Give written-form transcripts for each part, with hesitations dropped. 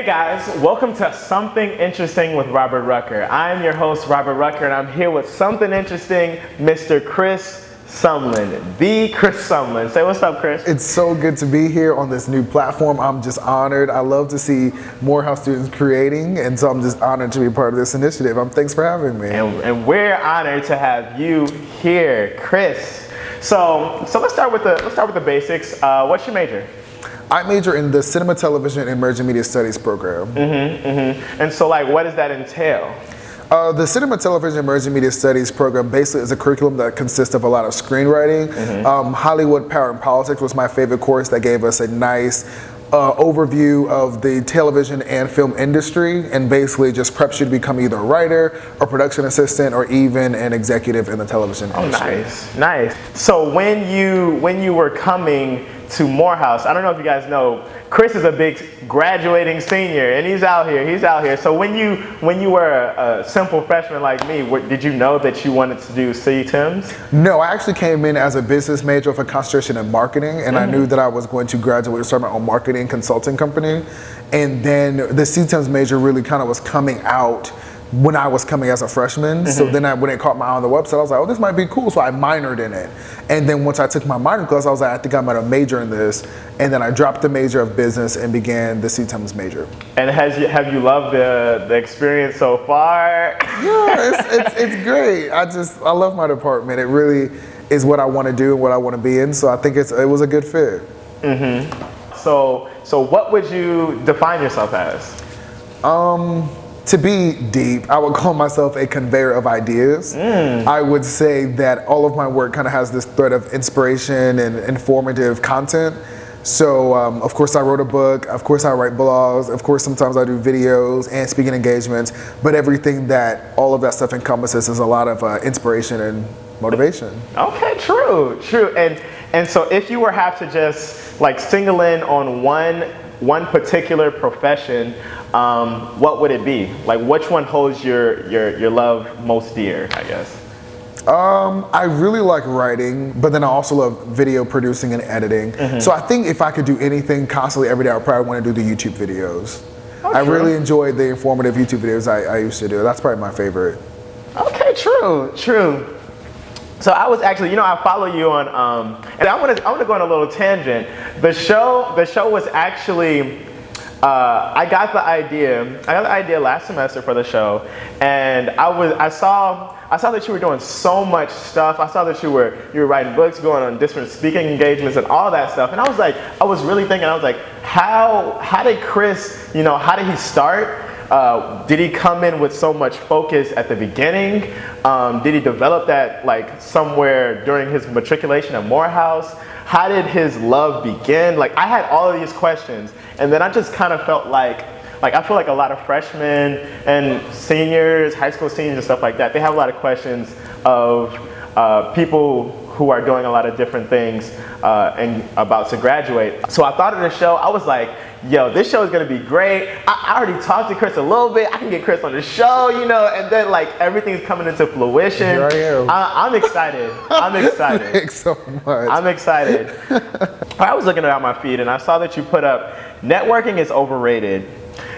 guys, welcome to Something Interesting with Robert Rucker. I'm your host, Robert Rucker, and I'm here with something interesting, Mr. wChrisSumlin, the wChrisSumlin. Say what's up, Chris. It's so good to be here on this new platform. I'm just honored. I love to see Morehouse students creating, and so I'm just honored to be part of this initiative. Thanks for having me. And we're honored to have you here, Chris. So let's start with the basics. What's your major? I major in the Cinema, Television, and Emerging Media Studies program. And so, like, what does that entail? The Cinema, Television, Emerging Media Studies program basically is a curriculum that consists of a lot of screenwriting. Hollywood, Power, and Politics was my favorite course that gave us a nice overview of the television and film industry, and basically just preps you to become either a writer, a production assistant, or even an executive in the television industry. Nice. So when you were coming to Morehouse, I don't know if you guys know, Chris is a big graduating senior, and he's out here. So when you were a simple freshman like me, did you know that you wanted to do CTEMs? No, I actually came in as a business major with a concentration in marketing, and I knew that I was going to graduate and start my own marketing consulting company. And then the CTEMs major really kind of was coming out when I was coming as a freshman. So then when it caught my eye on the website, I was like, oh, this might be cool. So I minored in it. And then once I took my minor class, I was like, I think I might major in this. And then I dropped the major of business and began the CTEMs major. And have you loved the experience so far? Yeah, it's great. I love my department. It really is what I want to do and what I want to be in. So I think it was a good fit. So what would you define yourself as? To be deep, I would call myself a conveyor of ideas. I would say that all of my work kind of has this thread of inspiration and informative content. So, of course, I wrote a book. Of course, I write blogs. Of course, sometimes I do videos and speaking engagements. But everything all of that stuff encompasses is a lot of inspiration and motivation. Okay, true. And so if you were have to just like single in on one particular profession, what would it be? Like, which one holds your love most dear, I guess? I really like writing, but then I also love video producing and editing. So I think if I could do anything constantly every day, I would probably want to do the YouTube videos. I really enjoyed the informative YouTube videos I used to do. That's probably my favorite. Okay, true. So I was actually, I follow you on, and I want to go on a little tangent. The show was actually, I got the idea last semester for the show, and I saw that you were doing so much stuff. I saw that you were writing books, going on different speaking engagements and all that stuff. And I was really thinking, how did Chris, how did he start? Did he come in with so much focus at the beginning? Did he develop that like somewhere during his matriculation at Morehouse? How did his love begin? Like, I had all of these questions, and then I just kind of felt like I feel like a lot of freshmen and seniors, high school seniors and stuff like that, they have a lot of questions of people who are doing a lot of different things and about to graduate. So I thought of the show. I was like, yo, this show is gonna be great. I already talked to Chris a little bit. I can get Chris on the show, and then like everything's coming into fruition. Here I am. I'm excited. Thanks so much. I'm excited. I was looking at my feed and I saw that you put up, networking is overrated.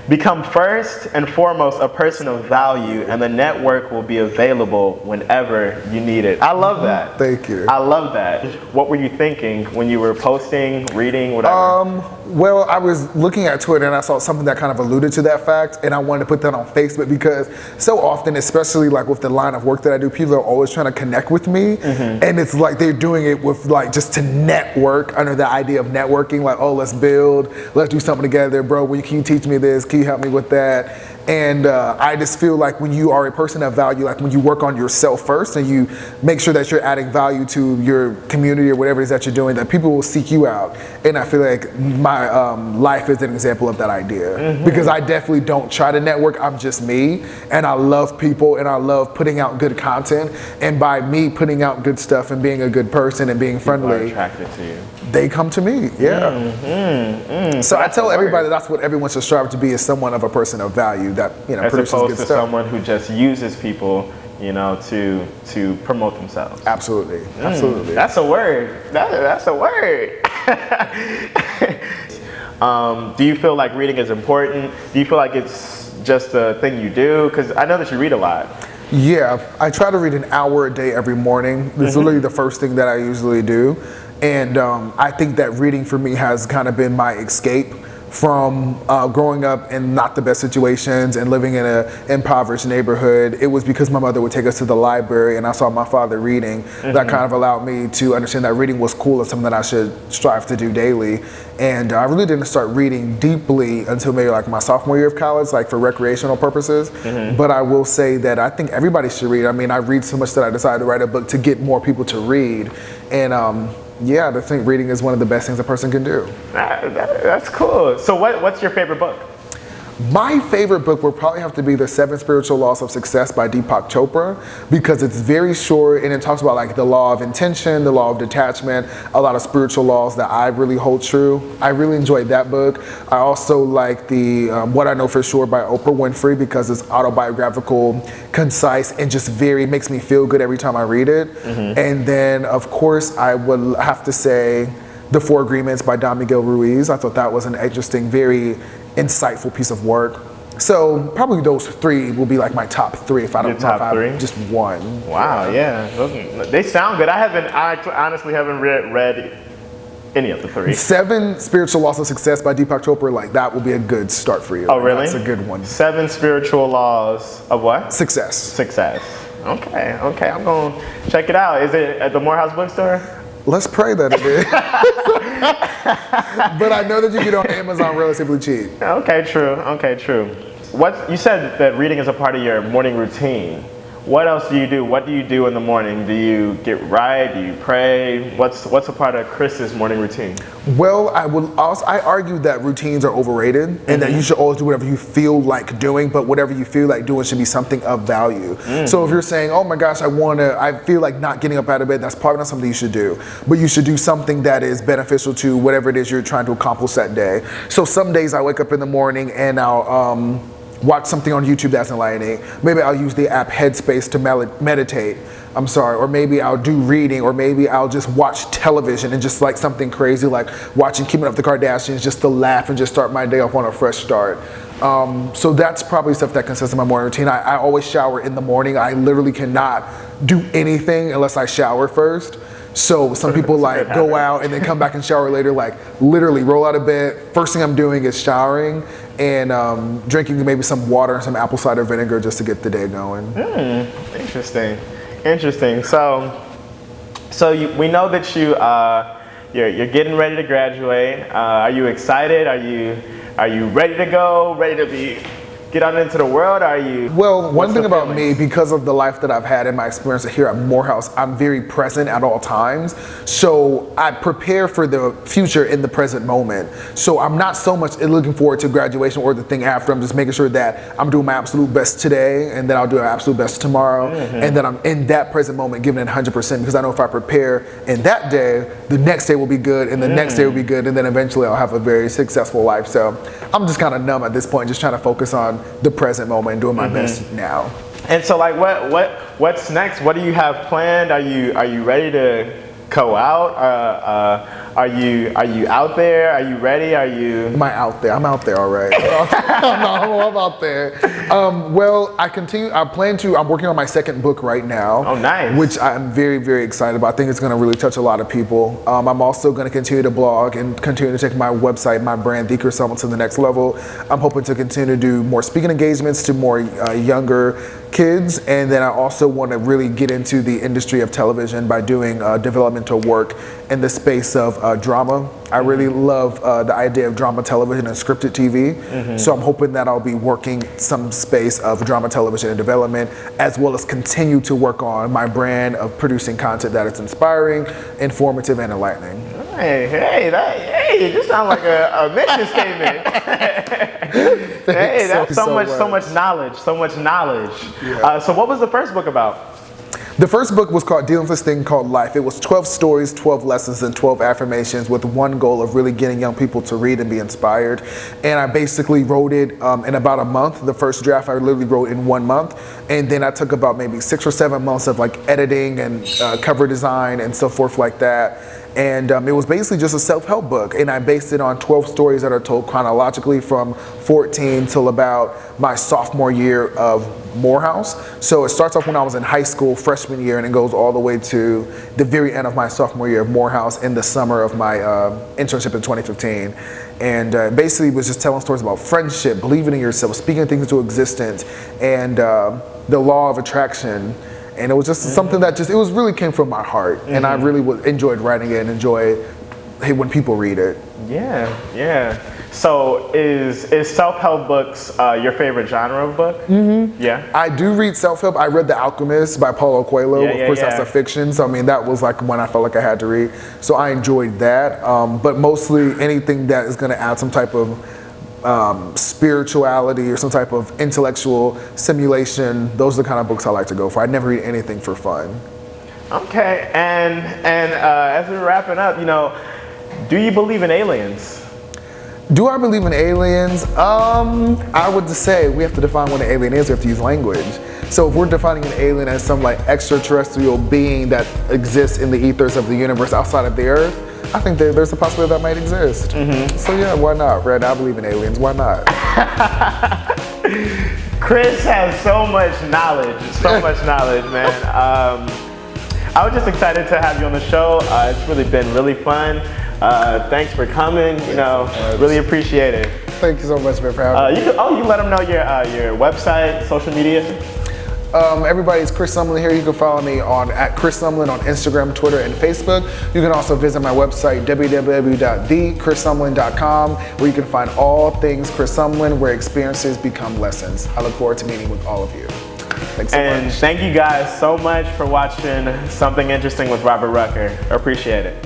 Become first and foremost a person of value, and the network will be available whenever you need it. I love that. Thank you. I love that. What were you thinking when you were posting, reading, whatever? Well, I was looking at Twitter and I saw something that kind of alluded to that fact, and I wanted to put that on Facebook because so often, especially like with the line of work that I do, people are always trying to connect with me, and it's like they're doing it with like just to network under the idea of networking, like, oh, let's build, let's do something together, bro. Can you teach me this? Can you help me with that? And I just feel like when you are a person of value, like when you work on yourself first and you make sure that you're adding value to your community or whatever it is that you're doing, that people will seek you out. And I feel like my life is an example of that idea. Because I definitely don't try to network, I'm just me. And I love people and I love putting out good content. And by me putting out good stuff and being a good person and being friendly, people are attracted to you. They come to me, So I tell everybody that's what everyone should strive to be, is someone of a person of value that as produces opposed good to stuff. someone who just uses people, to promote themselves. Absolutely. That's a word. That's a word. Do you feel like reading is important? Do you feel like it's just a thing you do? Because I know that you read a lot. Yeah, I try to read an hour a day every morning. It's literally the first thing that I usually do. And I think that reading for me has kind of been my escape from growing up in not the best situations and living in an impoverished neighborhood. It was because my mother would take us to the library and I saw my father reading that kind of allowed me to understand that reading was cool and something that I should strive to do daily. And I really didn't start reading deeply until maybe like my sophomore year of college, like for recreational purposes. But I will say that I think everybody should read. I mean, I read so much that I decided to write a book to get more people to read. And yeah, I think reading is one of the best things a person can do. That's cool. So what's your favorite book? My favorite book would probably have to be The 7 Spiritual Laws of Success by Deepak Chopra, because it's very short and it talks about like the law of intention, the law of detachment, a lot of spiritual laws that I really hold true. I really enjoyed that book. I also like the What I Know for Sure by Oprah Winfrey, because it's autobiographical, concise, and just makes me feel good every time I read it. And then of course I would have to say The 4 Agreements by Don Miguel Ruiz. I thought that was an interesting, very insightful piece of work. So probably those 3 will be like my top 3 if I don't know if I have just one. Wow, yeah. They sound good. I honestly haven't read any of the 3. 7 Spiritual Laws of Success by Deepak Chopra, like that will be a good start for you. Oh, really? That's a good one. 7 Spiritual Laws of what? Success. Success. Okay, I'm going to check it out. Is it at the Morehouse bookstore? Let's pray that it is. But I know that you get on Amazon relatively cheap. Okay, true. You said that reading is a part of your morning routine. What else do you do? What do you do in the morning? Do you get right? Do you pray? What's a part of Chris's morning routine? Well, I argue that routines are overrated and that you should always do whatever you feel like doing, but whatever you feel like doing should be something of value. So if you're saying, oh my gosh, I feel like not getting up out of bed, that's probably not something you should do. But you should do something that is beneficial to whatever it is you're trying to accomplish that day. So some days I wake up in the morning and I'll watch something on YouTube that's enlightening. Maybe I'll use the app Headspace to meditate. Or maybe I'll do reading, or maybe I'll just watch television and just like something crazy like watching Keeping Up with the Kardashians just to laugh and just start my day off on a fresh start. So that's probably stuff that consists of my morning routine. I always shower in the morning. I literally cannot do anything unless I shower first. So some people like go out and then come back and shower later, like literally roll out of bed. First thing I'm doing is showering and drinking maybe some water and some apple cider vinegar just to get the day going. Interesting. So we know that you're getting ready to graduate. Are you excited? Are you ready to go? Ready to get out into the world? Well, one thing about me, because of the life that I've had and my experience here at Morehouse, I'm very present at all times. So I prepare for the future in the present moment. So I'm not so much looking forward to graduation or the thing after. I'm just making sure that I'm doing my absolute best today, and then I'll do my absolute best tomorrow. And then I'm in that present moment giving it 100%, because I know if I prepare in that day, the next day will be good, and the next day will be good, and then eventually I'll have a very successful life. So I'm just kind of numb at this point, just trying to focus on the present moment and doing my best now. And so like what's next? What do you have planned? Are you ready to go out? Are you out there? Are you ready? Am I out there? I'm out there, all right. I'm out there. Well, I'm working on my 2nd book right now. Oh, nice. Which I'm very, very excited about. I think it's going to really touch a lot of people. I'm also going to continue to blog and continue to take my website, my brand, wChrisSumlin, to the next level. I'm hoping to continue to do more speaking engagements to more younger kids, and then I also want to really get into the industry of television by doing developmental work in the space of drama. I really love the idea of drama television and scripted TV. So I'm hoping that I'll be working some space of drama television and development, as well as continue to work on my brand of producing content that is inspiring, informative, and enlightening. Hey, this sounds like a mission statement. That's so much knowledge. Yeah. So what was the first book about? The first book was called Dealing with This Thing Called Life. It was 12 stories, 12 lessons, and 12 affirmations with one goal of really getting young people to read and be inspired. And I basically wrote it in about a month. The first draft I literally wrote in 1 month. And then I took about maybe 6 or 7 months of like editing and cover design and so forth like that. And it was basically just a self-help book, and I based it on 12 stories that are told chronologically from 14 till about my sophomore year of Morehouse. So it starts off when I was in high school, freshman year, and it goes all the way to the very end of my sophomore year of Morehouse in the summer of my internship in 2015. And basically was just telling stories about friendship, believing in yourself, speaking things into existence, and the law of attraction. And it was just something that it was really came from my heart, and I really enjoyed writing it and enjoy when people read it. Yeah. So is self-help books your favorite genre of book? Yeah. I do read self-help. I read The Alchemist by Paulo Coelho. Of course, that's a fiction. So I mean, that was like one I felt like I had to read. So I enjoyed that. But mostly anything that is going to add some type of spirituality or some type of intellectual simulation, those are the kind of books I like to go for. I never read anything for fun. Okay, and as we're wrapping up, do you believe in aliens? Do I believe in aliens? I would say we have to define what an alien is. We have to use language. So if we're defining an alien as some like extraterrestrial being that exists in the ethers of the universe outside of the Earth, I think there's a possibility that might exist. So yeah, why not, Red? I believe in aliens. Why not? Chris has so much knowledge, man. I was just excited to have you on the show. It's really been really fun. Thanks for coming. Really appreciate it. Thank you so much, man, for having me. You can let them know your website, social media. Everybody's Chris Sumlin here. You can follow me at Chris Sumlin on Instagram, Twitter, and Facebook. You can also visit my website, www.thechrisumlin.com, where you can find all things Chris Sumlin, where experiences become lessons. I look forward to meeting with all of you. Thanks so much. And thank you guys so much for watching Something Interesting with Robert Rucker. I appreciate it.